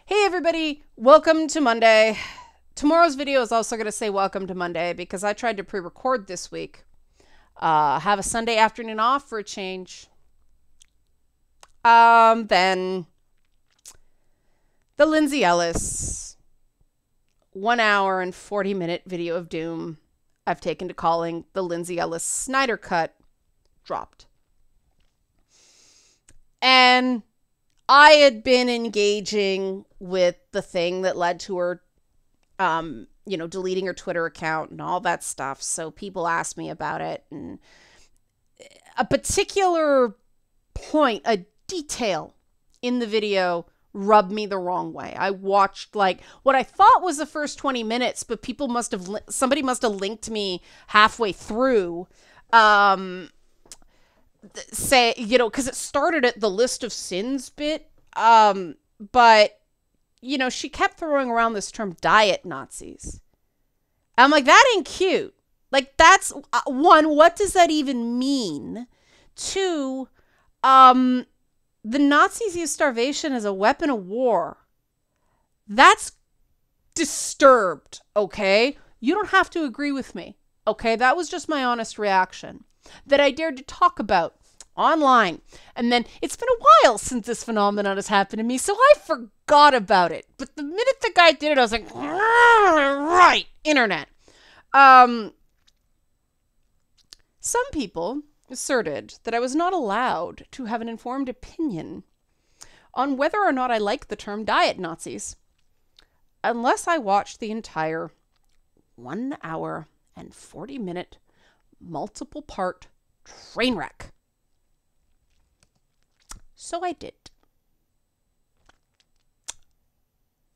Hey everybody, welcome to Monday. Tomorrow's video is also going to say welcome to Monday because I tried to pre-record this week. Have a Sunday afternoon off for a change. Then the Lindsay Ellis 1 hour and 40-minute video of doom I've taken to calling the Lindsay Ellis Snyder Cut dropped. And I had been engaging with the thing that led to her, deleting her Twitter account and all that stuff. So people asked me about it. And a particular point, a detail in the video rubbed me the wrong way. I watched like what I thought was the first 20 minutes, but somebody must have linked me halfway through. Because it started at the list of sins bit, but she kept throwing around this term diet Nazis. I'm like, that ain't cute. Like, that's one, what does that even mean? Two, the Nazis used starvation as a weapon of war. That's disturbed, okay? You don't have to agree with me, okay? That was just my honest reaction that I dared to talk about online. And then it's been a while since this phenomenon has happened to me, so I forgot about it. But the minute the guy did it, I was like, right, internet. Some people asserted that I was not allowed to have an informed opinion on whether or not I like the term diet Nazis unless I watched the entire 1 hour and 40-minute multiple part train wreck. So I did.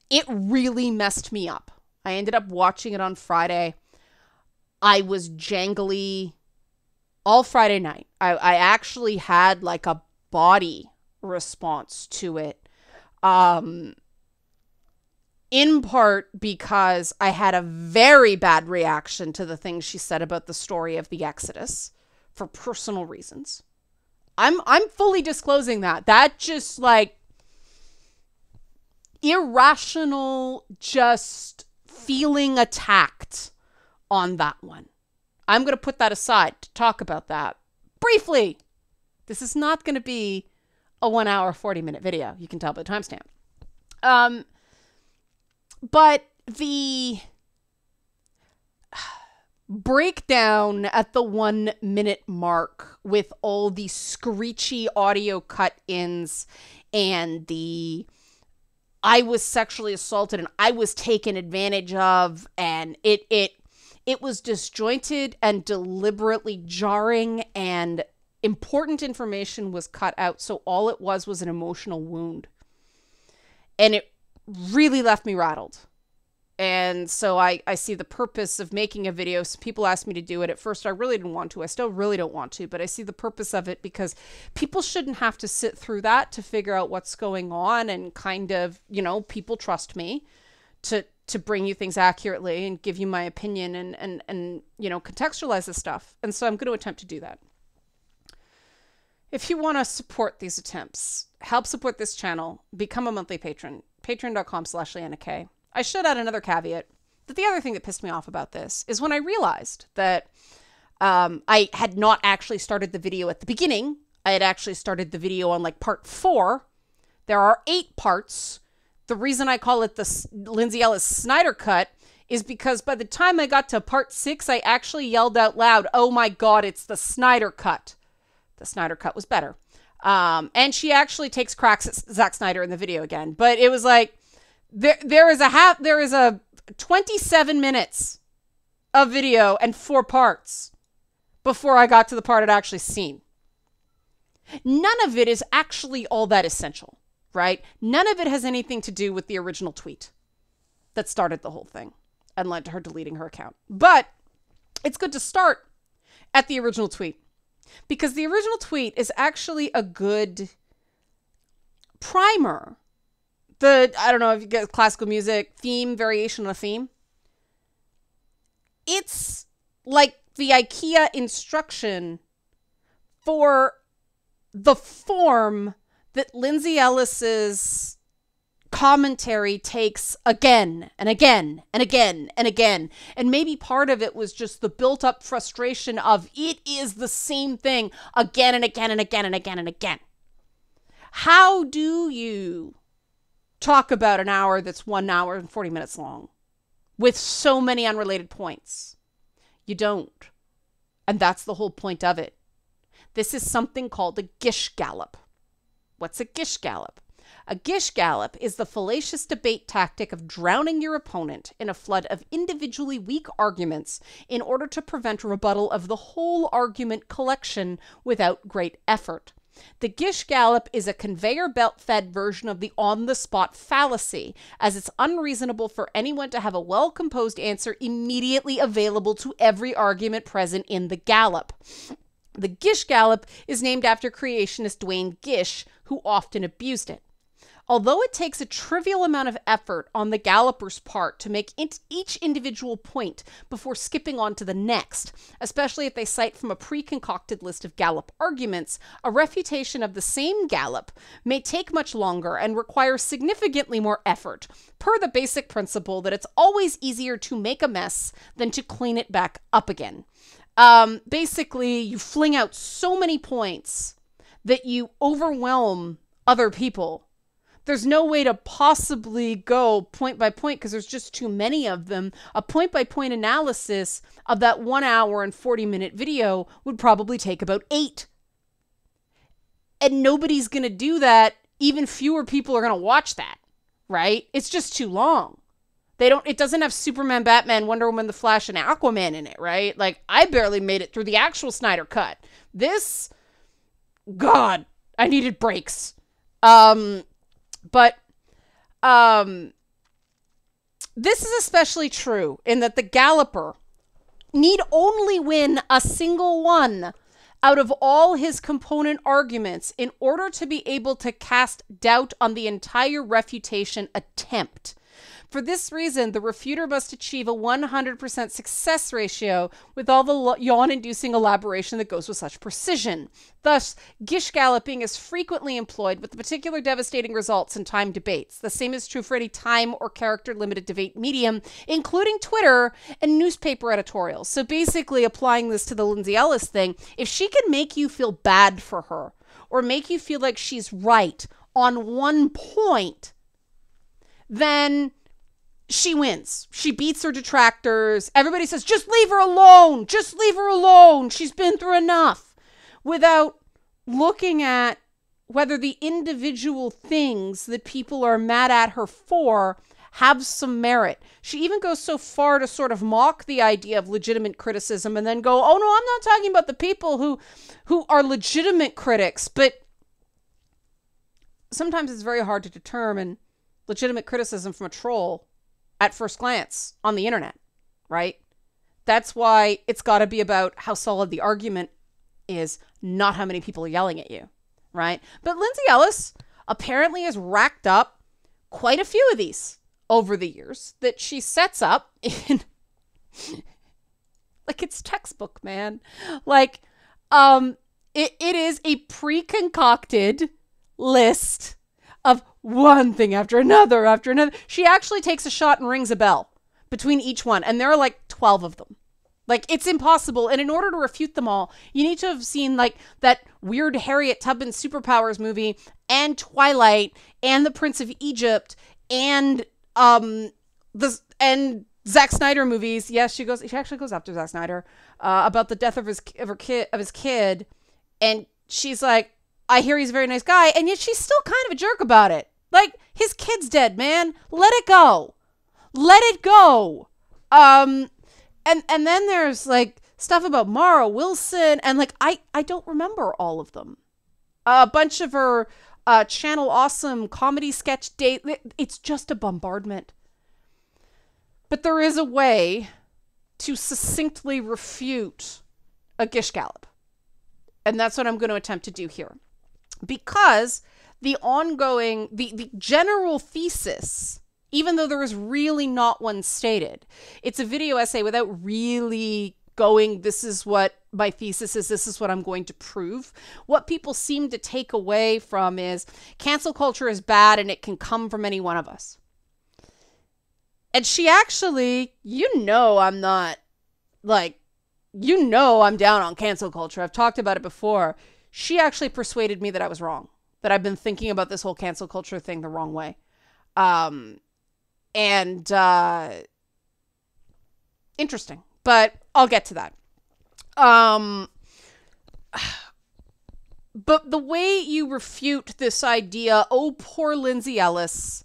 It really messed me up. I ended up watching it on Friday. I was jangly all Friday night. I actually had like a body response to it. In part because I had a very bad reaction to the things she said about the story of the Exodus for personal reasons. I'm fully disclosing that. That just like irrational, just feeling attacked on that one. I'm going to put that aside to talk about that briefly. This is not going to be a 1 hour, 40-minute video. You can tell by the timestamp. But the breakdown at the 1 minute mark with all the screechy audio cut-ins and the I was sexually assaulted and I was taken advantage of, and it was disjointed and deliberately jarring, and important information was cut out, so all it was an emotional wound. And it really left me rattled. And so I see the purpose of making a video. Some people asked me to do it. At first, I really didn't want to. I still really don't want to, but I see the purpose of it because people shouldn't have to sit through that to figure out what's going on, and kind of, people trust me to bring you things accurately and give you my opinion and contextualize this stuff. And so I'm going to attempt to do that. If you want to support these attempts, help support this channel, become a monthly patron, patreon.com/LeannaK. I should add another caveat that the other thing that pissed me off about this is when I realized that I had not actually started the video at the beginning. I had actually started the video on like part 4. There are 8 parts. The reason I call it the Lindsay Ellis Snyder Cut is because by the time I got to part 6, I actually yelled out loud, "Oh my God, it's the Snyder Cut." The Snyder Cut was better. And she actually takes cracks at Zack Snyder in the video again. But it was like, there is a 27 minutes of video and 4 parts before I got to the part I'd actually seen. None of it is actually all that essential, right? None of it has anything to do with the original tweet that started the whole thing and led to her deleting her account. But it's good to start at the original tweet, because the original tweet is actually a good primer. I don't know if you get classical music, theme, variation on a theme. It's like the IKEA instruction for the form that Lindsay Ellis's commentary takes again and again and again and again. And maybe part of it was just the built up frustration of it is the same thing again and again and again and again and again. How do you talk about an hour that's 1 hour and 40 minutes long with so many unrelated points? You don't. And that's the whole point of it. This is something called a Gish Gallop. What's a Gish Gallop? A Gish Gallop is the fallacious debate tactic of drowning your opponent in a flood of individually weak arguments in order to prevent rebuttal of the whole argument collection without great effort. The Gish Gallop is a conveyor belt-fed version of the on-the-spot fallacy, as it's unreasonable for anyone to have a well-composed answer immediately available to every argument present in the gallop. The Gish Gallop is named after creationist Dwayne Gish, who often abused it. Although it takes a trivial amount of effort on the galloper's part to make each individual point before skipping on to the next, especially if they cite from a pre-concocted list of gallop arguments, a refutation of the same gallop may take much longer and require significantly more effort, per the basic principle that it's always easier to make a mess than to clean it back up again. Basically, you fling out so many points that you overwhelm other people. There's no way to possibly go point by point because there's just too many of them. A point-by-point analysis of that 1 hour and 40-minute video would probably take about 8. And nobody's going to do that. Even fewer people are going to watch that, right? It's just too long. It doesn't have Superman, Batman, Wonder Woman, The Flash, and Aquaman in it, right? Like, I barely made it through the actual Snyder Cut. This, God, I needed breaks. But this is especially true in that the galloper need only win a single one out of all his component arguments in order to be able to cast doubt on the entire refutation attempt. For this reason, the refuter must achieve a 100% success ratio with all the yawn-inducing elaboration that goes with such precision. Thus, Gish galloping is frequently employed with particular devastating results in time debates. The same is true for any time or character-limited debate medium, including Twitter and newspaper editorials. So basically, applying this to the Lindsay Ellis thing, if she can make you feel bad for her or make you feel like she's right on one point, then she wins. She beats her detractors. Everybody says, just leave her alone. Just leave her alone. She's been through enough. Without looking at whether the individual things that people are mad at her for have some merit. She even goes so far to sort of mock the idea of legitimate criticism and then go, oh no, I'm not talking about the people who are legitimate critics. But sometimes it's very hard to determine legitimate criticism from a troll at first glance on the internet, right? That's why it's got to be about how solid the argument is, not how many people are yelling at you, right? But Lindsay Ellis apparently has racked up quite a few of these over the years that she sets up in like it's textbook, man. Like it is a pre-concocted list of one thing after another after another. She actually takes a shot and rings a bell between each one. And there are like 12 of them. Like, it's impossible. And in order to refute them all, you need to have seen like that weird Harriet Tubman superpowers movie and Twilight and The Prince of Egypt and Zack Snyder movies. Yes, she actually goes after Zack Snyder about the death of his kid. And she's like, I hear he's a very nice guy, and yet she's still kind of a jerk about it. Like, his kid's dead, man. Let it go. Let it go. And then there's like stuff about Mara Wilson, and like I don't remember all of them. A bunch of her Channel Awesome comedy sketch date. It's just a bombardment. But there is a way to succinctly refute a Gish Gallop. And that's what I'm going to attempt to do here. Because the general thesis, even though there is really not one stated, it's a video essay without really going, this is what my thesis is, this is what I'm going to prove. What people seem to take away from is cancel culture is bad and it can come from any one of us. And she actually, I'm not, I'm down on cancel culture. I've talked about it before. She actually persuaded me that I was wrong, that I've been thinking about this whole cancel culture thing the wrong way. Interesting, but I'll get to that. But the way you refute this idea, oh, poor Lindsay Ellis,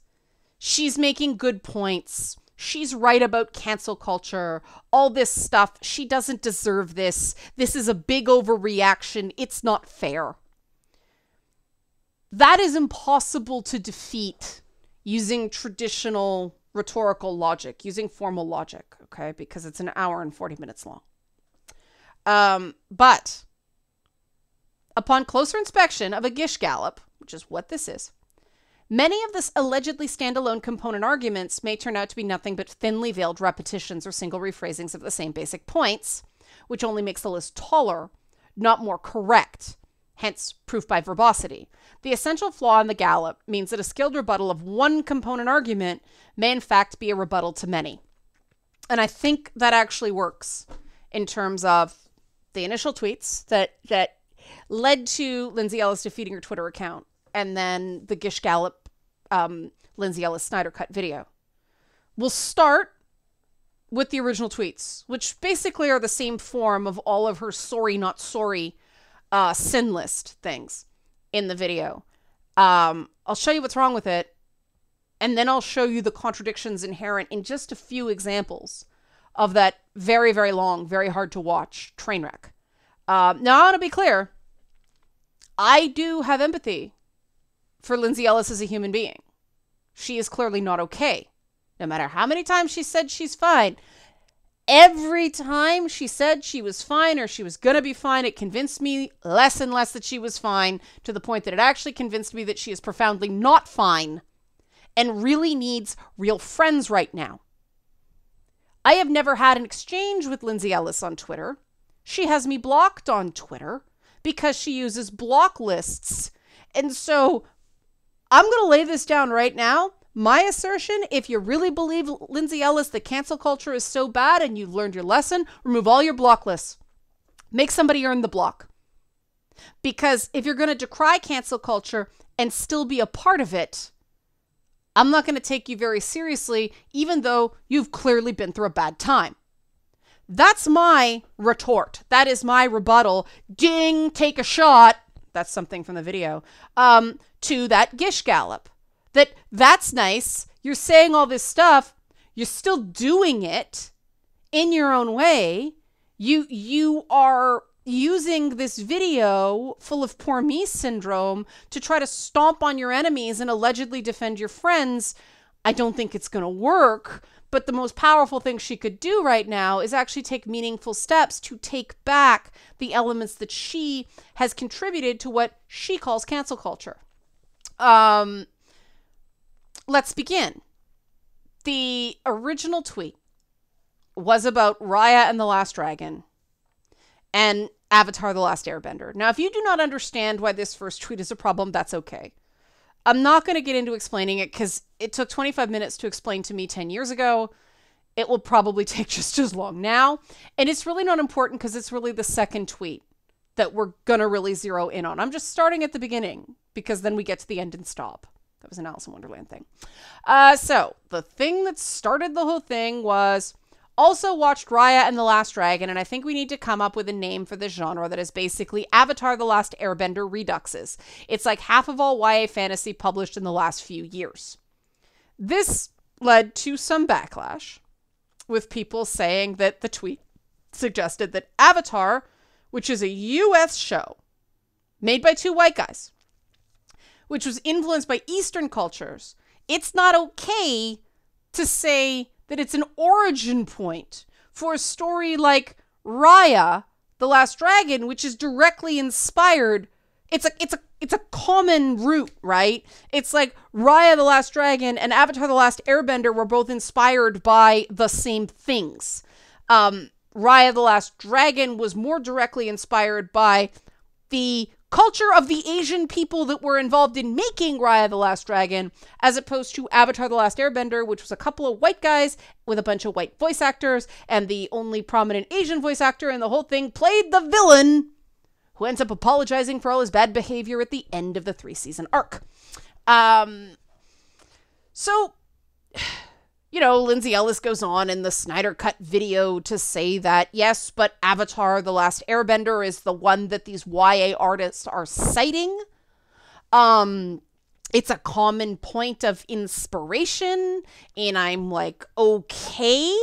she's making good points. She's right about cancel culture, all this stuff. She doesn't deserve this. This is a big overreaction. It's not fair. That is impossible to defeat using traditional rhetorical logic, using formal logic, okay? Because it's an hour and 40 minutes long. But upon closer inspection of a Gish Gallop, which is what this is, many of this allegedly standalone component arguments may turn out to be nothing but thinly veiled repetitions or single rephrasings of the same basic points, which only makes the list taller, not more correct, hence proof by verbosity. The essential flaw in the Gallop means that a skilled rebuttal of one component argument may in fact be a rebuttal to many. And I think that actually works in terms of the initial tweets that led to Lindsay Ellis defeating her Twitter account, and then the Gish Gallop Lindsay Ellis Snyder cut video. We'll start with the original tweets, which basically are the same form of all of her sorry, not sorry sin list things in the video. I'll show you what's wrong with it, and then I'll show you the contradictions inherent in just a few examples of that very, very long, very hard to watch train wreck. Now, I want to be clear. I do have empathy for Lindsay Ellis as a human being. She is clearly not okay. No matter how many times she said she's fine, every time she said she was fine or she was going to be fine, it convinced me less and less that she was fine, to the point that it actually convinced me that she is profoundly not fine and really needs real friends right now. I have never had an exchange with Lindsay Ellis on Twitter. She has me blocked on Twitter because she uses block lists. And so I'm going to lay this down right now. My assertion, if you really believe, Lindsay Ellis, that cancel culture is so bad and you've learned your lesson, remove all your block lists. Make somebody earn the block. Because if you're going to decry cancel culture and still be a part of it, I'm not going to take you very seriously, even though you've clearly been through a bad time. That's my retort. That is my rebuttal. Ding, take a shot. That's something from the video. To that Gish Gallop. That's nice. You're saying all this stuff. You're still doing it in your own way. You are using this video full of poor me syndrome to try to stomp on your enemies and allegedly defend your friends. I don't think it's going to work. But the most powerful thing she could do right now is actually take meaningful steps to take back the elements that she has contributed to what she calls cancel culture. Let's begin. The original tweet was about Raya and the Last Dragon and Avatar: The Last Airbender. Now, if you do not understand why this first tweet is a problem, that's okay. I'm not going to get into explaining it because it took 25 minutes to explain to me 10 years ago. It will probably take just as long now. And it's really not important because it's really the second tweet that we're going to really zero in on. I'm just starting at the beginning because then we get to the end and stop. That was an Alice in Wonderland thing. So the thing that started the whole thing was also watched Raya and the Last Dragon, and I think we need to come up with a name for this genre that is basically Avatar: The Last Airbender reduxes. It's like half of all YA fantasy published in the last few years. This led to some backlash, with people saying that the tweet suggested that Avatar, which is a US show made by two white guys, which was influenced by Eastern cultures, it's not okay to say that it's an origin point for a story like Raya, The Last Dragon, which is directly inspired. It's a common root, right? It's like Raya, The Last Dragon and Avatar: The Last Airbender were both inspired by the same things. Raya the Last Dragon was more directly inspired by the culture of the Asian people that were involved in making Raya the Last Dragon, as opposed to Avatar the Last Airbender, which was a couple of white guys with a bunch of white voice actors, and the only prominent Asian voice actor in the whole thing played the villain, who ends up apologizing for all his bad behavior at the end of the 3-season arc. So, you know, Lindsay Ellis goes on in the Snyder Cut video to say that, yes, but Avatar The Last Airbender is the one that these YA artists are citing. It's a common point of inspiration, and I'm like, okay.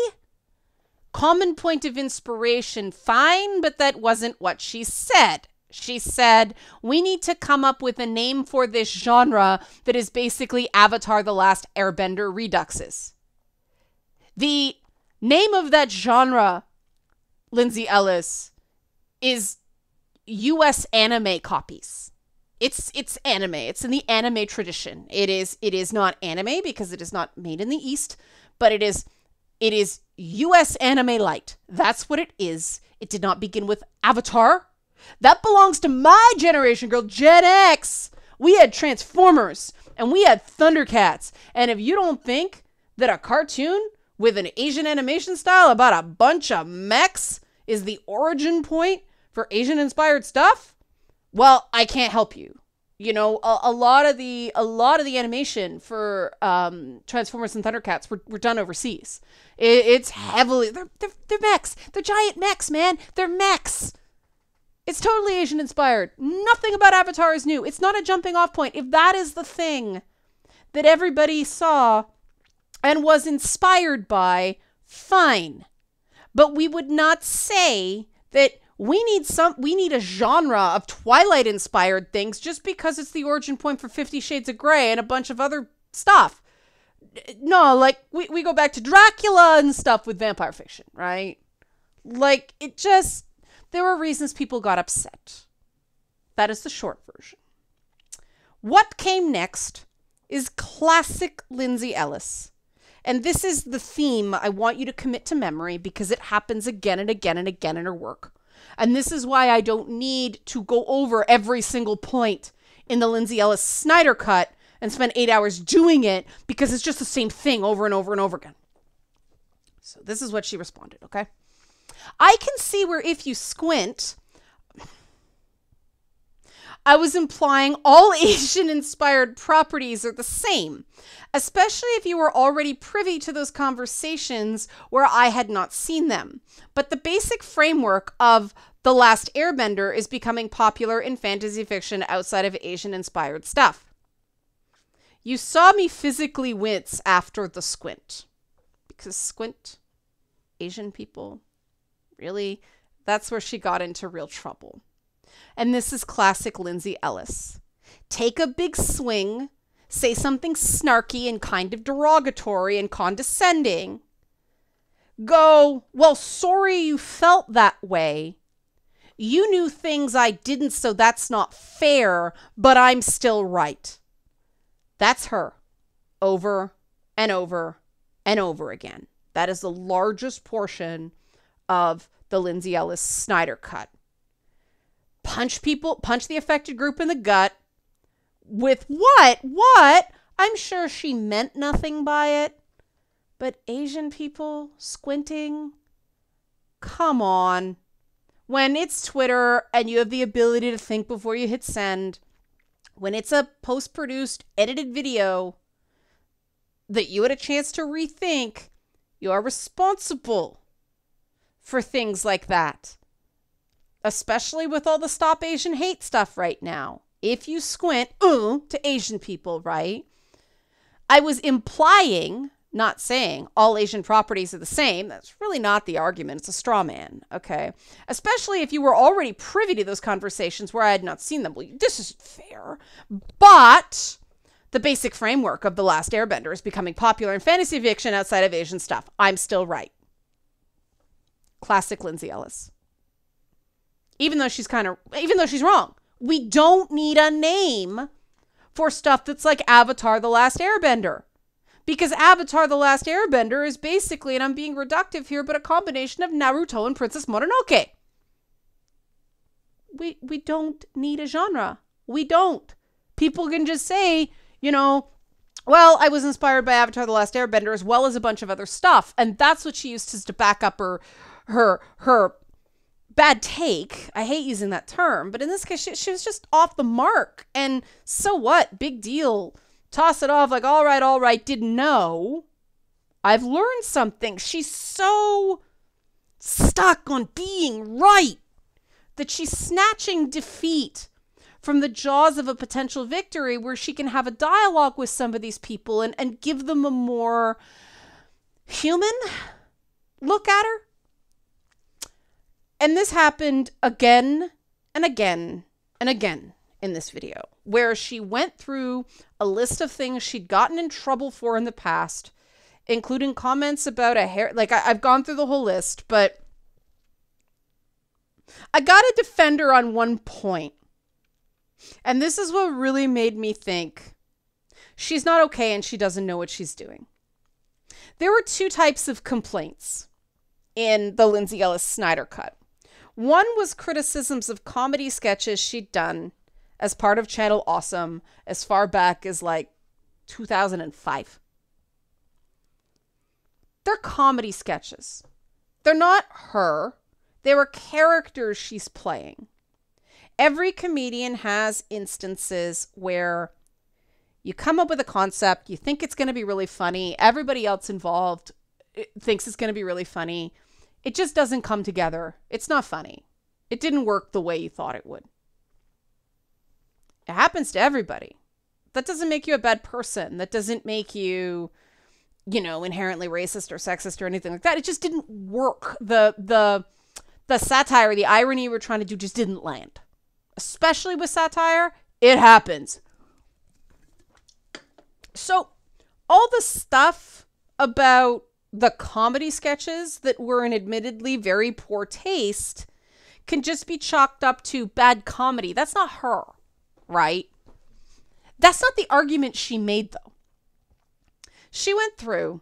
Common point of inspiration, fine, but that wasn't what she said. She said, we need to come up with a name for this genre that is basically Avatar The Last Airbender Reduxes. The name of that genre, Lindsay Ellis, is US anime copies. It's anime. It's in the anime tradition. It is not anime because it is not made in the East, but it is US anime light. That's what it is. It did not begin with Avatar. That belongs to my generation, girl, Gen X. We had Transformers and we had Thundercats. And if you don't think that a cartoon with an Asian animation style about a bunch of mechs is the origin point for Asian-inspired stuff, well, I can't help you. You know, a lot of the animation for Transformers and Thundercats were done overseas. It's heavily they're mechs. They're giant mechs, man. They're mechs. It's totally Asian inspired. Nothing about Avatar is new. It's not a jumping off point. If that is the thing that everybody saw and was inspired by, fine. But we would not say that we need a genre of Twilight inspired things just because it's the origin point for 50 Shades of Grey and a bunch of other stuff. No, like we go back to Dracula and stuff with vampire fiction, right? Like it just, there were reasons people got upset. That is the short version. What came next is classic Lindsay Ellis. And this is the theme I want you to commit to memory because it happens again and again and again in her work. And this is why I don't need to go over every single point in the Lindsay Ellis Snyder Cut and spend 8 hours doing it because it's just the same thing over and over and over again. So this is what she responded, okay? I can see where if you squint, I was implying all Asian-inspired properties are the same, especially if you were already privy to those conversations where I had not seen them. But the basic framework of The Last Airbender is becoming popular in fantasy fiction outside of Asian-inspired stuff. You saw me physically wince after the squint. Because squint, Asian people, really? That's where she got into real trouble. And this is classic Lindsay Ellis. Take a big swing, say something snarky and kind of derogatory and condescending. Go, well, sorry you felt that way. You knew things I didn't, so that's not fair, but I'm still right. That's her. Over and over and over again. That is the largest portion of the Lindsay Ellis Snyder Cut. Punch the affected group in the gut. With what? What? I'm sure she meant nothing by it. But Asian people squinting? Come on. When it's Twitter and you have the ability to think before you hit send, when it's a post-produced, edited video that you had a chance to rethink, you are responsible for things like that. Especially with all the Stop Asian Hate stuff right now. If you squint, to Asian people, right? I was implying, not saying, all Asian properties are the same. That's really not the argument. It's a straw man, okay? Especially if you were already privy to those conversations where I had not seen them. Well, this isn't fair. But the basic framework of The Last Airbender is becoming popular in fantasy fiction outside of Asian stuff. I'm still right. Classic Lindsay Ellis. Even though she's wrong. We don't need a name for stuff that's like Avatar The Last Airbender. Because Avatar The Last Airbender is basically, and I'm being reductive here, but a combination of Naruto and Princess Mononoke. We don't need a genre. We don't. People can just say, you know, well, I was inspired by Avatar The Last Airbender as well as a bunch of other stuff. And that's what she used to back up her bad take. I hate using that term, but in this case, she was just off the mark. And so what? Big deal. Toss it off like, all right, didn't know. I've learned something. She's so stuck on being right that she's snatching defeat from the jaws of a potential victory where she can have a dialogue with some of these people and give them a more human look at her. And this happened again and again and again in this video, where she went through a list of things she'd gotten in trouble for in the past, including comments about a hair. Like, I've gone through the whole list, but I got to defend her on one point. And this is what really made me think she's not okay and she doesn't know what she's doing. There were two types of complaints in the Lindsay Ellis Snyder cut. One was criticisms of comedy sketches she'd done as part of Channel Awesome as far back as like 2005. They're comedy sketches. They're not her. They were characters she's playing. Every comedian has instances where you come up with a concept, you think it's going to be really funny, everybody else involved thinks it's going to be really funny. It just doesn't come together. It's not funny. It didn't work the way you thought it would. It happens to everybody. That doesn't make you a bad person. That doesn't make you, you know, inherently racist or sexist or anything like that. It just didn't work. The satire, the irony we're trying to do just didn't land. Especially with satire, it happens. So all the stuff about the comedy sketches that were in admittedly very poor taste can just be chalked up to bad comedy. That's not her, right? That's not the argument she made, though. She went through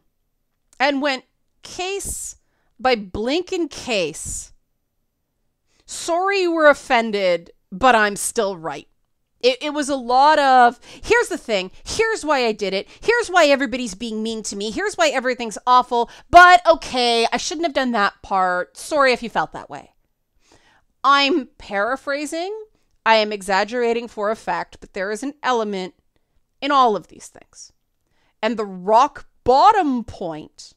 and went case by blinking case. Sorry you were offended, but I'm still right. It was a lot of, here's the thing, here's why I did it, here's why everybody's being mean to me, here's why everything's awful, but okay, I shouldn't have done that part. Sorry if you felt that way. I'm paraphrasing, I am exaggerating for effect, but there is an element in all of these things. And the rock bottom point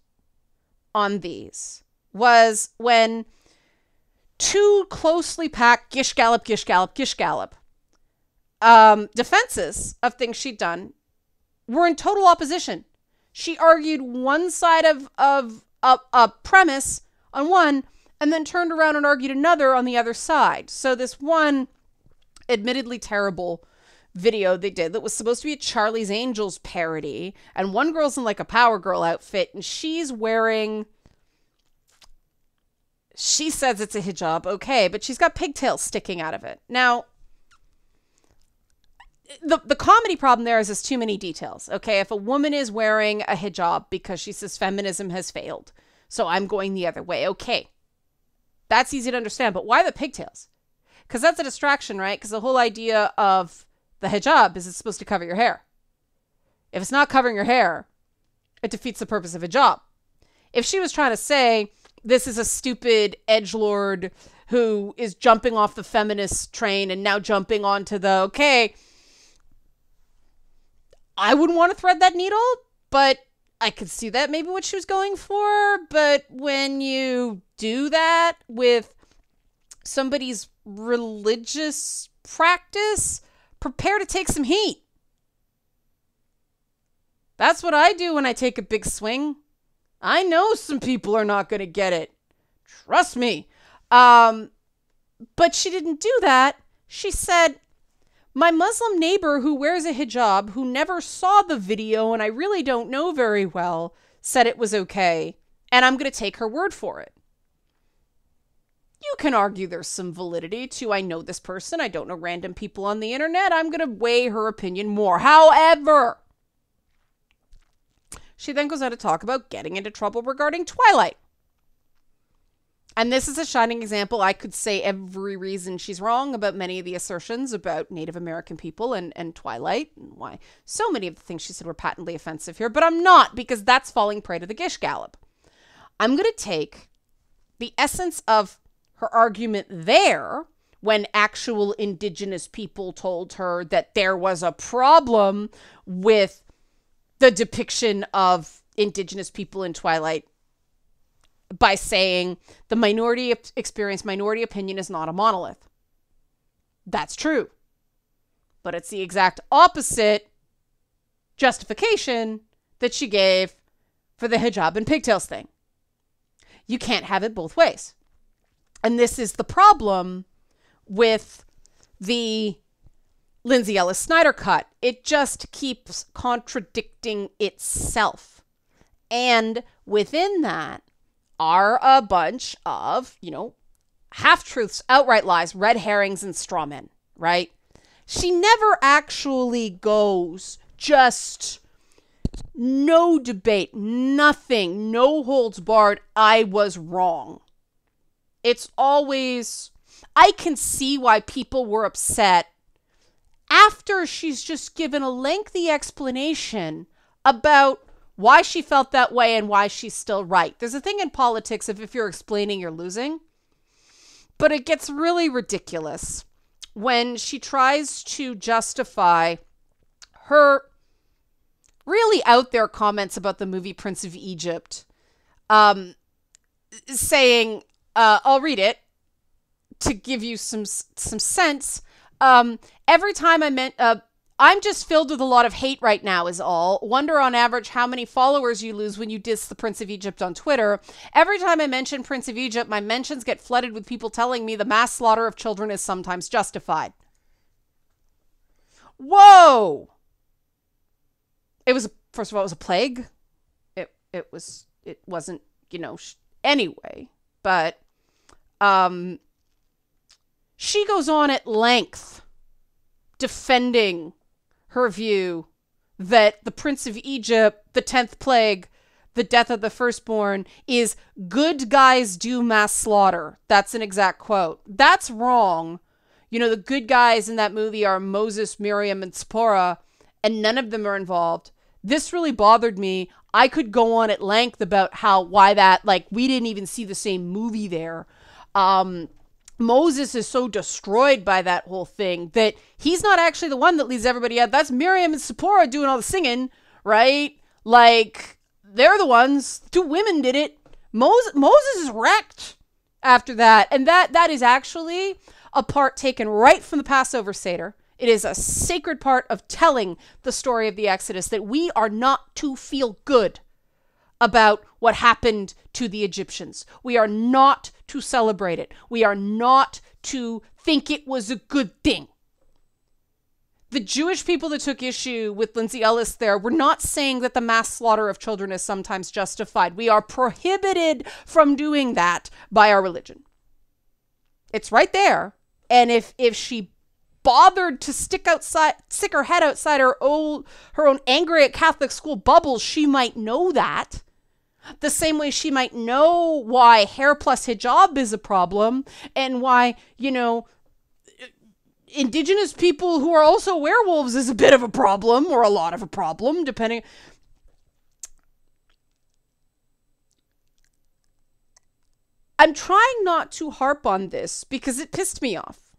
on these was when two closely packed Gish, Gallop, Gish, Gallop, Gish, Gallop defenses of things she'd done were in total opposition. She argued one side of a premise on one and then turned around and argued another on the other side. So this one admittedly terrible video they did that was supposed to be a Charlie's Angels parody, and one girl's in like a Power Girl outfit and she's wearing, she says it's a hijab, okay, but she's got pigtails sticking out of it. Now, the comedy problem there is there's too many details. Okay, if a woman is wearing a hijab because she says feminism has failed, so I'm going the other way, okay. That's easy to understand, but why the pigtails? Because that's a distraction, right? Because the whole idea of the hijab is it's supposed to cover your hair. If it's not covering your hair, it defeats the purpose of hijab. If she was trying to say, this is a stupid edgelord who is jumping off the feminist train and now jumping onto the, okay, I wouldn't want to thread that needle, but I could see that maybe what she was going for. But when you do that with somebody's religious practice, prepare to take some heat. That's what I do when I take a big swing. I know some people are not going to get it. Trust me. But she didn't do that. She said, my Muslim neighbor who wears a hijab, who never saw the video and I really don't know very well, said it was okay. And I'm going to take her word for it. You can argue there's some validity to, I know this person, I don't know random people on the internet, I'm going to weigh her opinion more. However, she then goes on to talk about getting into trouble regarding Twilight. And this is a shining example. I could say every reason she's wrong about many of the assertions about Native American people and Twilight, and why so many of the things she said were patently offensive here, but I'm not, because that's falling prey to the Gish Gallop. I'm going to take the essence of her argument there, when actual Indigenous people told her that there was a problem with the depiction of Indigenous people in Twilight, by saying the minority experience, minority opinion is not a monolith. That's true. But it's the exact opposite justification that she gave for the hijab and pigtails thing. You can't have it both ways. And this is the problem with the Lindsay Ellis Snyder cut. It just keeps contradicting itself. And within that are a bunch of, half-truths, outright lies, red herrings, and straw men, right? She never actually goes just no debate, nothing, no holds barred, I was wrong. It's always, I can see why people were upset after she's just given a lengthy explanation about why she felt that way and why she's still right. There's a thing in politics of if you're explaining, you're losing. But it gets really ridiculous when she tries to justify her really out there comments about the movie Prince of Egypt, saying, I'll read it to give you some sense. Every time I meant... I'm just filled with a lot of hate right now is all. Wonder on average how many followers you lose when you diss the Prince of Egypt on Twitter. Every time I mention Prince of Egypt, my mentions get flooded with people telling me the mass slaughter of children is sometimes justified. Whoa! It was, first of all, it was a plague. It wasn't, anyway. But she goes on at length defending her view that the Prince of Egypt, the 10th plague, the death of the firstborn, is good guys do mass slaughter. That's an exact quote. That's wrong. The good guys in that movie are Moses, Miriam, and Zipporah, and none of them are involved. This really bothered me. I could go on at length about why that, we didn't even see the same movie there. Moses is so destroyed by that whole thing that he's not actually the one that leads everybody out. That's Miriam and Zipporah doing all the singing, right? They're the ones. 2 women did it. Moses is wrecked after that. And that is actually a part taken right from the Passover Seder. It is a sacred part of telling the story of the Exodus, that we are not to feel good about what happened to the Egyptians. We are not to celebrate it. We are not to think it was a good thing. The Jewish people that took issue with Lindsay Ellis there were not saying that the mass slaughter of children is sometimes justified. We are prohibited from doing that by our religion. It's right there. And if she bothered to stick her head outside her own angry at Catholic school bubbles, she might know that. The same way she might know why hair plus hijab is a problem, and why, Indigenous people who are also werewolves is a bit of a problem, or a lot of a problem, depending. I'm trying not to harp on this because it pissed me off.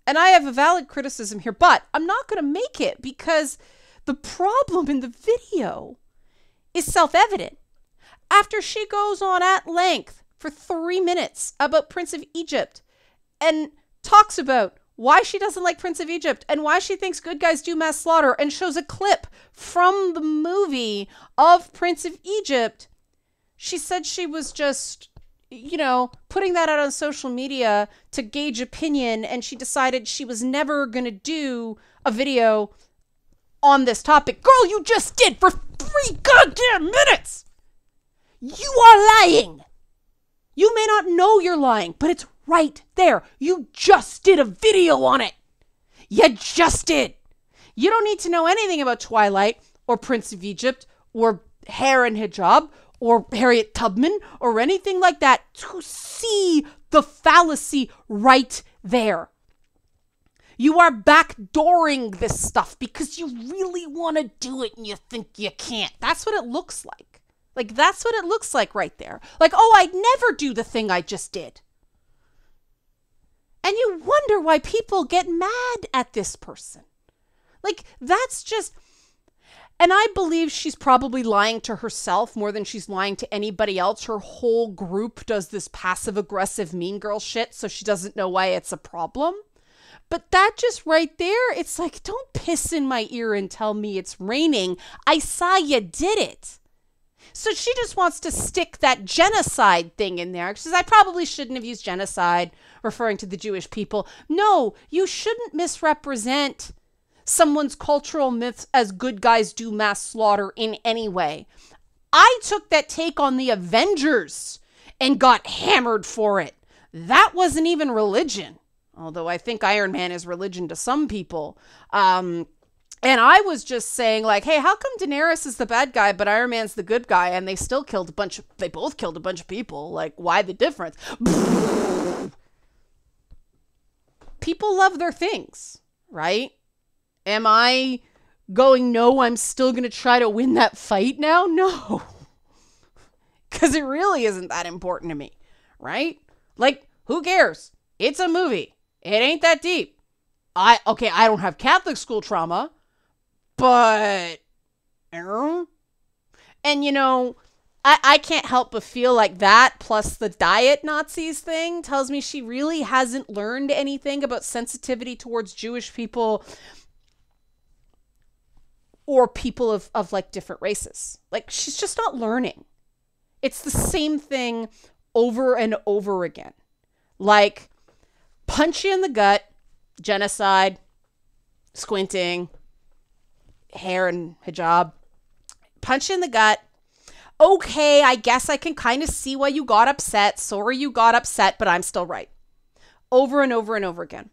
And I have a valid criticism here, but I'm not going to make it because the problem in the video is self-evident. After she goes on at length for 3 minutes about Prince of Egypt and talks about why she doesn't like Prince of Egypt and why she thinks good guys do mass slaughter, and shows a clip from the movie of Prince of Egypt, she said she was just, putting that out on social media to gauge opinion, and she decided she was never going to do a video on this topic. Girl, you just did for 3 goddamn minutes! You are lying. You may not know you're lying, but it's right there. You just did a video on it. You just did. You don't need to know anything about Twilight or Prince of Egypt or hair and hijab or Harriet Tubman or anything like that to see the fallacy right there. You are backdooring this stuff because you really want to do it and you think you can't. That's what it looks like. Like, that's what it looks like right there. Like, oh, I'd never do the thing I just did. And you wonder why people get mad at this person. Like, that's just... And I believe she's probably lying to herself more than she's lying to anybody else. Her whole group does this passive-aggressive mean girl shit, so she doesn't know why it's a problem. But that just right there, it's like, don't piss in my ear and tell me it's raining. I saw you did it. So she just wants to stick that genocide thing in there. She says, I probably shouldn't have used genocide, referring to the Jewish people. No, you shouldn't misrepresent someone's cultural myths as good guys do mass slaughter in any way. I took that take on the Avengers and got hammered for it. That wasn't even religion. Although I think Iron Man is religion to some people. And I was just saying, like, hey, how come Daenerys is the bad guy, but Iron Man's the good guy, and they both killed a bunch of people? Like, why the difference? People love their things, right? Am I going, no, I'm still going to try to win that fight now? No. Because it really isn't that important to me, right? Like, who cares? It's a movie. It ain't that deep. I don't have Catholic school trauma, but, and you know, I can't help but feel like that plus the diet Nazis thing tells me she really hasn't learned anything about sensitivity towards Jewish people or people of like different races. Like, she's just not learning. It's the same thing over and over again. Like, punch you in the gut, genocide, squinting, hair and hijab, punch you in the gut. Okay, I guess I can kind of see why you got upset. Sorry you got upset, but I'm still right. Over and over and over again.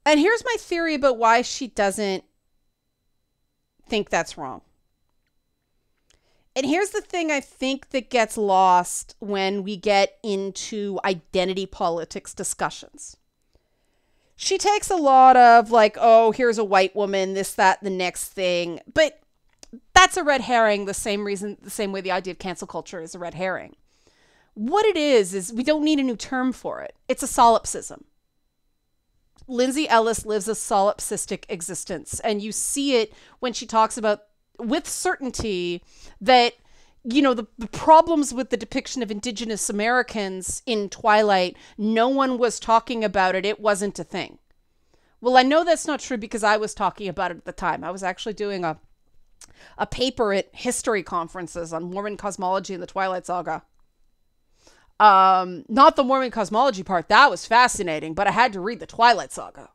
And here's my theory about why she doesn't think that's wrong. And here's the thing I think that gets lost when we get into identity politics discussions. She takes a lot of like, oh, here's a white woman, this, that, the next thing. But that's a red herring the same way the idea of cancel culture is a red herring. What it is we don't need a new term for it. It's a solipsism. Lindsay Ellis lives a solipsistic existence. And you see it when she talks about with certainty that, you know, the problems with the depiction of Indigenous Americans in Twilight, no one was talking about it. It wasn't a thing. Well, I know that's not true because I was talking about it at the time. I was actually doing a paper at history conferences on Mormon cosmology and the Twilight Saga. Not the Mormon cosmology part. That was fascinating, but I had to read the Twilight Saga.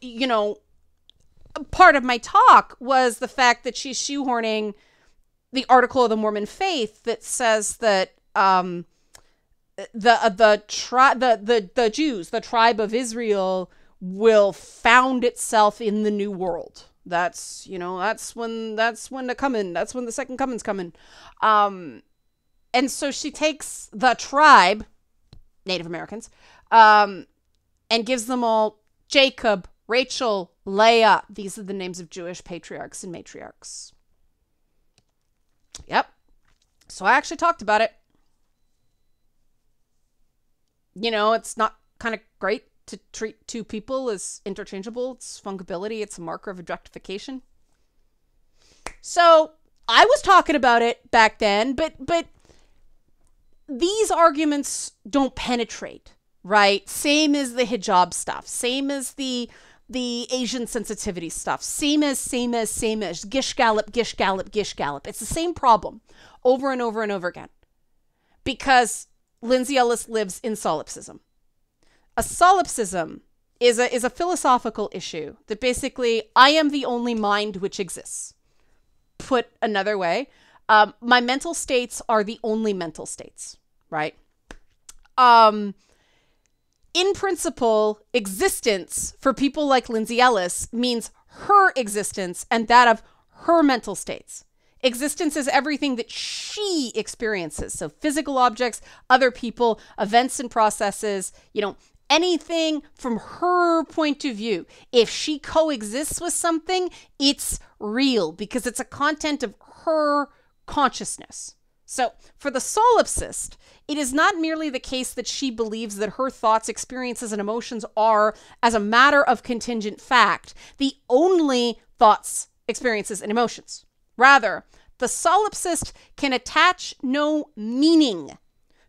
You know, part of my talk was the fact that she's shoehorning the article of the Mormon faith that says that the Jews, the tribe of Israel, will found itself in the new world. That's, you know, that's when the second coming's coming. And so she takes the tribe, Native Americans, and gives them all Jacob, Rachel, Leah. These are the names of Jewish patriarchs and matriarchs. Yep. So I actually talked about it. You know, it's not kind of great to treat two people as interchangeable. It's fungibility. It's a marker of objectification. So I was talking about it back then, but these arguments don't penetrate, right? Same as the hijab stuff. Same as the Asian sensitivity stuff. Same as. Gish, Gallop, Gish, Gallop, Gish, Gallop. It's the same problem over and over and over again. Because Lindsay Ellis lives in solipsism. A solipsism is a philosophical issue that basically, I am the only mind which exists. Put another way, my mental states are the only mental states, right? In principle, existence for people like Lindsay Ellis means her existence and that of her mental states. Existence is everything that she experiences. So physical objects, other people, events and processes, anything from her point of view. If she coexists with something, it's real because it's a content of her consciousness. So for the solipsist, it is not merely the case that she believes that her thoughts, experiences, and emotions are, as a matter of contingent fact, the only thoughts, experiences, and emotions. Rather, the solipsist can attach no meaning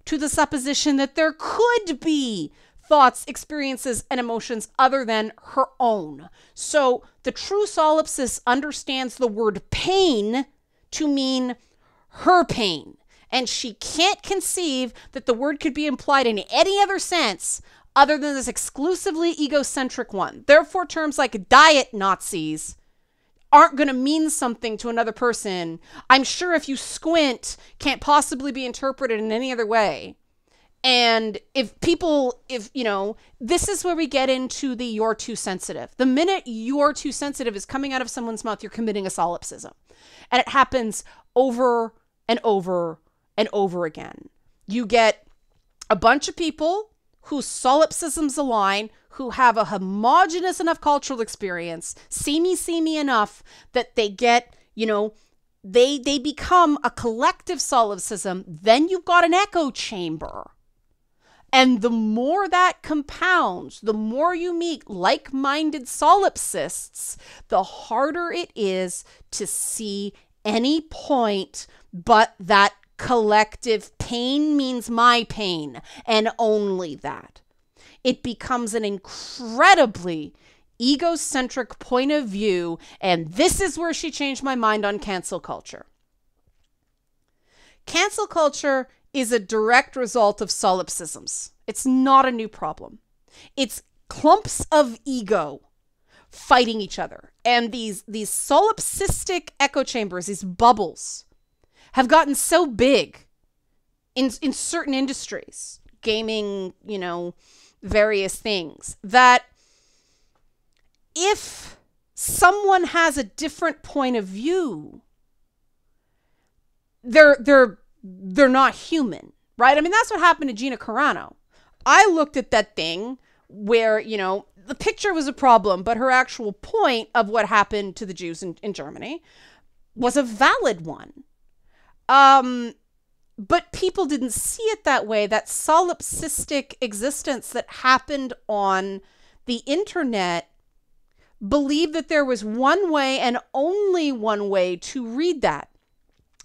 to the supposition that there could be thoughts, experiences, and emotions other than her own. So the true solipsist understands the word pain to mean her pain. And she can't conceive that the word could be implied in any other sense other than this exclusively egocentric one. Therefore, terms like diet Nazis aren't going to mean something to another person. I'm sure if you squint, can't possibly be interpreted in any other way. And this is where we get into the you're too sensitive. The minute you're too sensitive is coming out of someone's mouth, you're committing a solipsism. And it happens over and over and over again. You get a bunch of people whose solipsisms align, who have a homogenous enough cultural experience, see me enough that they get, they become a collective solipsism. Then you've got an echo chamber. And the more that compounds, the more you meet like-minded solipsists, the harder it is to see any point but that collective pain means my pain, and only that. It becomes an incredibly egocentric point of view, and this is where she changed my mind on cancel culture. Cancel culture is a direct result of solipsisms. It's not a new problem. It's clumps of ego fighting each other. And these solipsistic echo chambers, these bubbles, have gotten so big in certain industries, gaming, various things, that if someone has a different point of view, they're not human, right? I mean, that's what happened to Gina Carano. I looked at that thing where, the picture was a problem, but her actual point of what happened to the Jews in Germany was a valid one. But people didn't see it that way. That solipsistic existence that happened on the internet believed that there was one way and only one way to read that.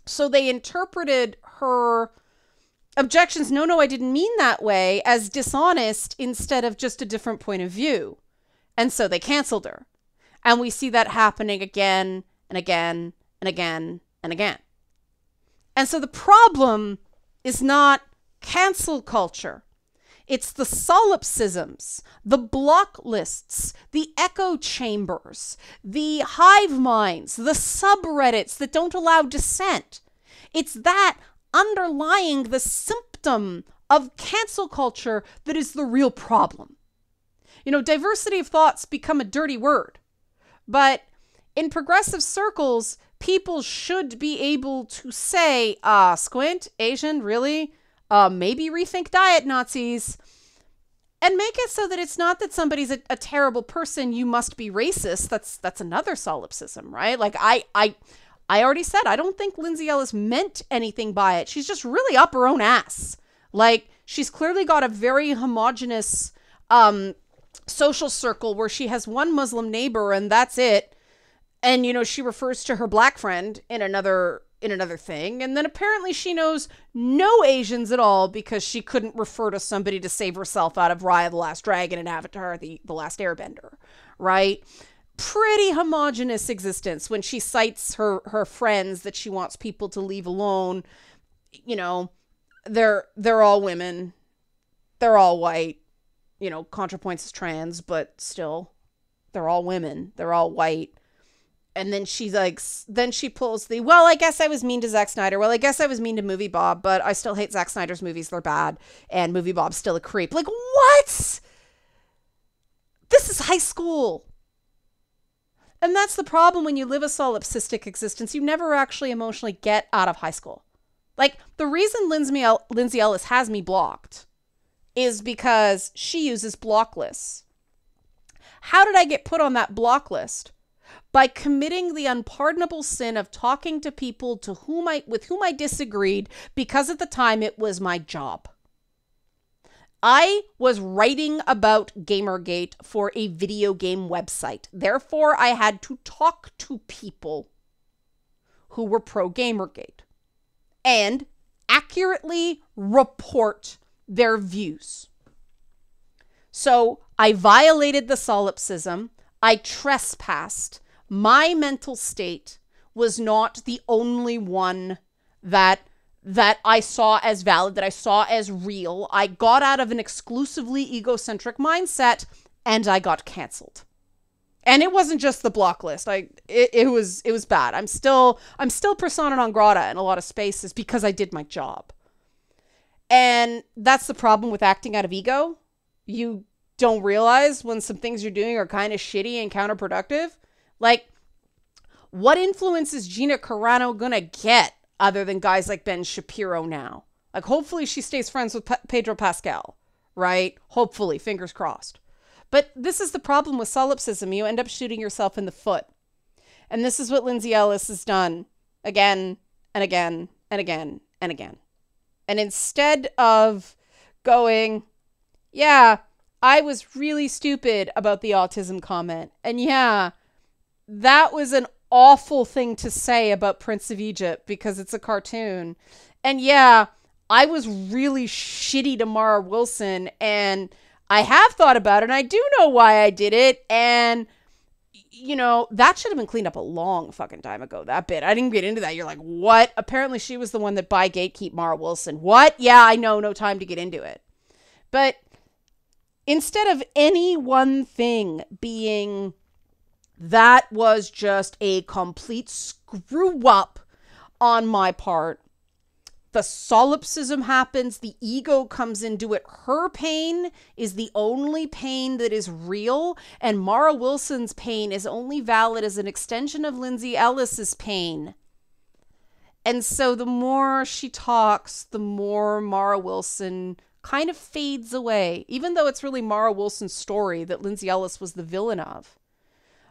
So they interpreted her objections, no, I didn't mean that way, as dishonest instead of just a different point of view. And so they canceled her. And we see that happening again and again and again and again. And so the problem is not cancel culture. It's the solipsisms, the block lists, the echo chambers, the hive minds, the subreddits that don't allow dissent. It's that underlying the symptom of cancel culture that is the real problem. Diversity of thoughts become a dirty word. But in progressive circles, people should be able to say, squint, Asian, really? Maybe rethink diet Nazis. And make it so that it's not that somebody's a terrible person, you must be racist. That's another solipsism, right? Like I already said, I don't think Lindsay Ellis meant anything by it. She's just really up her own ass. Like, she's clearly got a very homogenous social circle where she has one Muslim neighbor and that's it. And, she refers to her black friend in another thing. And then apparently she knows no Asians at all because she couldn't refer to somebody to save herself out of Raya the Last Dragon and Avatar the Last Airbender, right? Pretty homogenous existence when she cites her friends that she wants people to leave alone. They're all women. They're all white. ContraPoints is trans, but still, they're all women. They're all white. And then she pulls well, I guess I was mean to Zack Snyder. Well, I guess I was mean to Movie Bob, but I still hate Zack Snyder's movies. They're bad. And Movie Bob's still a creep. Like, what? This is high school. And that's the problem when you live a solipsistic existence. You never actually emotionally get out of high school. Like, the reason Lindsay Ellis has me blocked is because she uses block lists. How did I get put on that block list? By committing the unpardonable sin of talking to people with whom I disagreed, because at the time it was my job. I was writing about Gamergate for a video game website. Therefore, I had to talk to people who were pro Gamergate and accurately report their views. So I violated the solipsism. I trespassed. My mental state was not the only one that I saw as valid, that I saw as real. I got out of an exclusively egocentric mindset and I got canceled. And it wasn't just the block list. It was bad. I'm still persona non grata in a lot of spaces because I did my job. And that's the problem with acting out of ego. You don't realize when some things you're doing are kind of shitty and counterproductive. Like, what influence is Gina Carano gonna get other than guys like Ben Shapiro now? Like, hopefully she stays friends with Pedro Pascal, right? Hopefully, fingers crossed. But this is the problem with solipsism. You end up shooting yourself in the foot. And this is what Lindsay Ellis has done again and again and again and again. And instead of going, yeah, I was really stupid about the autism comment. And yeah, that was an awful thing to say about Prince of Egypt because it's a cartoon. And yeah, I was really shitty to Mara Wilson, and I have thought about it, and I do know why I did it, and you know, that should have been cleaned up a long fucking time ago, that bit. I didn't get into that. You're like, what? Apparently she was the one that by gatekeep Mara Wilson. What? Yeah, I know, no time to get into it. But instead of any one thing being that was just a complete screw up on my part, the solipsism happens, the ego comes into it. Her pain is the only pain that is real, and Mara Wilson's pain is only valid as an extension of Lindsay Ellis's pain. And so the more she talks, the more Mara Wilson kind of fades away, even though it's really Mara Wilson's story that Lindsay Ellis was the villain of.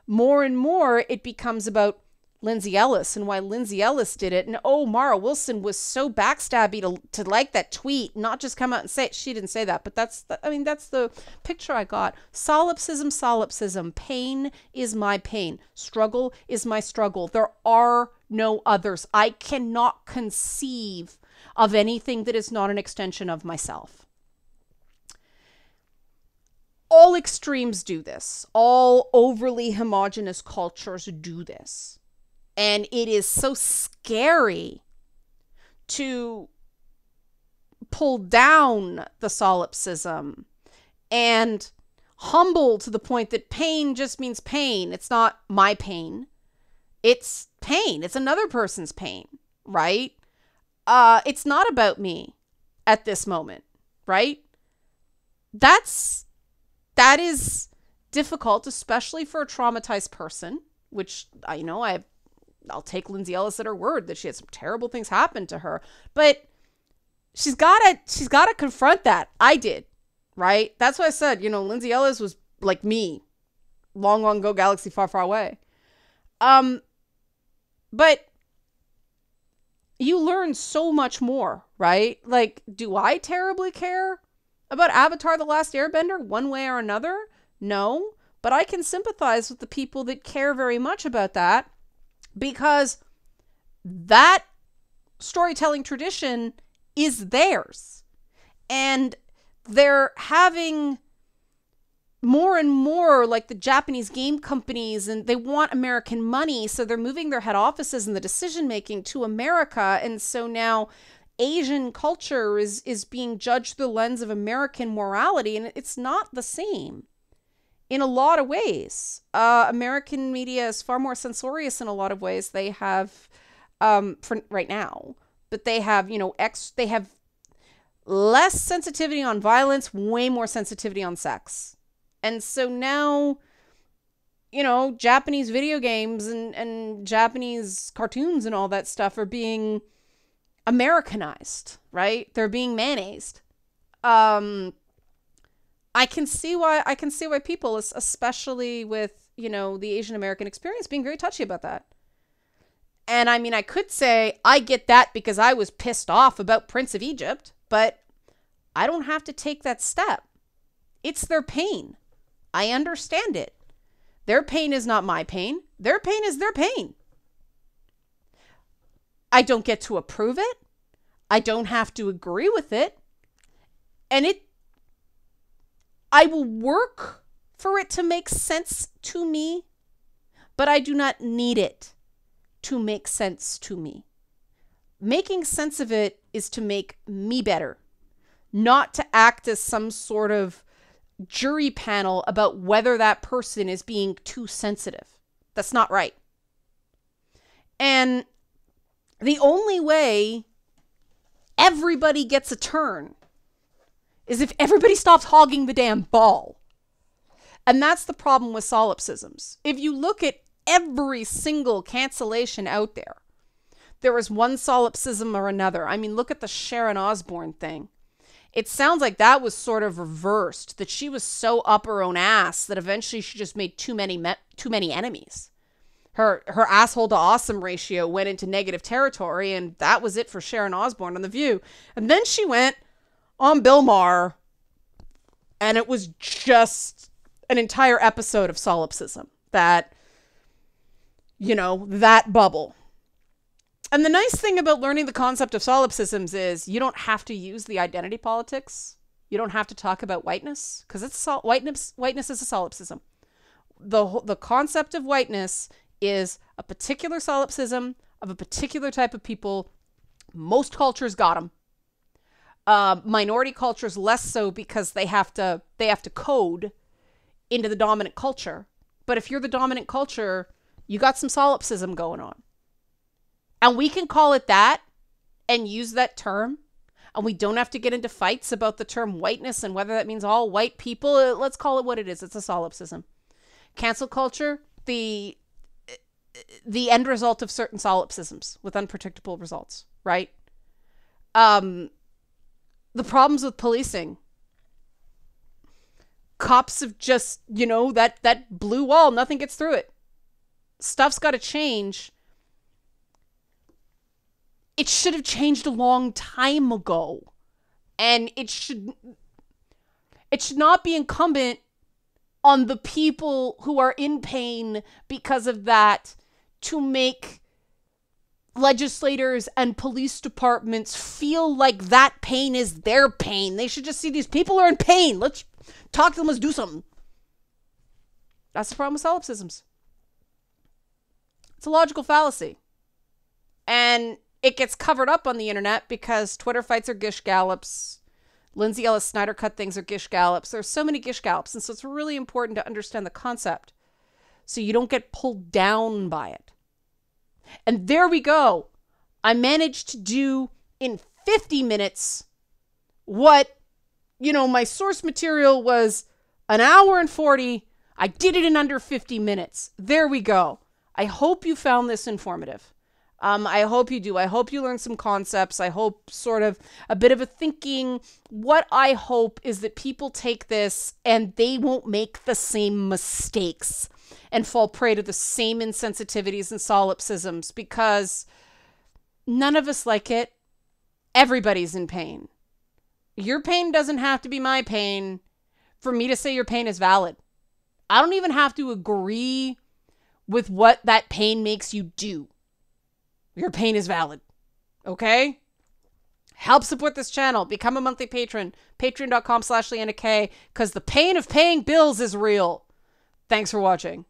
More and more, it becomes about Lindsay Ellis and why Lindsay Ellis did it. And oh, Mara Wilson was so backstabby to like that tweet, not just come out and say it. She didn't say that, but that's the picture I got. Solipsism. Pain is my pain. Struggle is my struggle. There are no others. I cannot conceive of anything that is not an extension of myself. All extremes do this. All overly homogenous cultures do this. And it is so scary to pull down the solipsism and humble to the point that pain just means pain. It's not my pain. It's pain. It's another person's pain, right? It's not about me at this moment, right? That is difficult, especially for a traumatized person, which I know I'll take Lindsay Ellis at her word that she had some terrible things happen to her, but she's got to confront that. I did, right? That's why I said, Lindsay Ellis was like me, long, long ago, galaxy far, far away. But you learn so much more, right? Like, do I terribly care about Avatar: The Last Airbender one way or another? No, but I can sympathize with the people that care very much about that, because that storytelling tradition is theirs. And they're having more and more, like the Japanese game companies, and they want American money, so they're moving their head offices and the decision making to America. And so now Asian culture is being judged through the lens of American morality, and it's not the same in a lot of ways. American media is far more censorious in a lot of ways. They have, for right now, but they have, they have less sensitivity on violence, way more sensitivity on sex. And so now, you know, Japanese video games and Japanese cartoons and all that stuff are being Americanized, right? They're being mayonnaised. I can see why people, especially with, you know, the Asian American experience, being very touchy about that. And I mean, I could say I get that because I was pissed off about Prince of Egypt, but I don't have to take that step. It's their pain. I understand it. Their pain is not my pain. Their pain is their pain. I don't get to approve it. I don't have to agree with it. And I will work for it to make sense to me, but I do not need it to make sense to me. Making sense of it is to make me better, not to act as some sort of jury panel about whether that person is being too sensitive. That's not right. And the only way everybody gets a turn is if everybody stops hogging the damn ball. And that's the problem with solipsisms. If you look at every single cancellation out there, there is one solipsism or another. I mean, look at the Sharon Osbourne thing. It sounds like that was sort of reversed, that she was so up her own ass that eventually she just made too many enemies. Her asshole to awesome ratio went into negative territory, and that was it for Sharon Osbourne on The View. And then she went on Bill Maher, and it was just an entire episode of solipsism. That, you know, that bubble. And the nice thing about learning the concept of solipsisms is you don't have to use the identity politics. You don't have to talk about whiteness, because whiteness is a solipsism. The concept of whiteness is a particular solipsism of a particular type of people. Most cultures got them. Minority cultures less so, because they have to code into the dominant culture. But if you're the dominant culture, you got some solipsism going on. And we can call it that and use that term. And we don't have to get into fights about the term whiteness and whether that means all white people. Let's call it what it is. It's a solipsism. Cancel culture, the end result of certain solipsisms with unpredictable results, right? The problems with policing. Cops have just, you know, that blue wall, nothing gets through it. Stuff's got to change. It should have changed a long time ago. And it should not be incumbent on the people who are in pain because of that to make legislators and police departments feel like that pain is their pain. They should just see these people are in pain. Let's talk to them. Let's do something. That's the problem with solipsisms. It's a logical fallacy. And it gets covered up on the internet because Twitter fights are Gish Gallops. Lindsay, Ellis, Snyder cut things are Gish Gallops. There's so many Gish Gallops. And so it's really important to understand the concept so you don't get pulled down by it. And there we go. I managed to do in 50 minutes what, you know, my source material was an hour and 40. I did it in under 50 minutes. There we go. I hope you found this informative. I hope you do. I hope you learn some concepts. I hope sort of a bit of a thinking. What I hope is that people take this and they won't make the same mistakes and fall prey to the same insensitivities and solipsisms, because none of us like it. Everybody's in pain. Your pain doesn't have to be my pain for me to say your pain is valid. I don't even have to agree with what that pain makes you do. Your pain is valid. Okay? Help support this channel. Become a monthly patron. Patreon.com/LeannaK, because the pain of paying bills is real. Thanks for watching.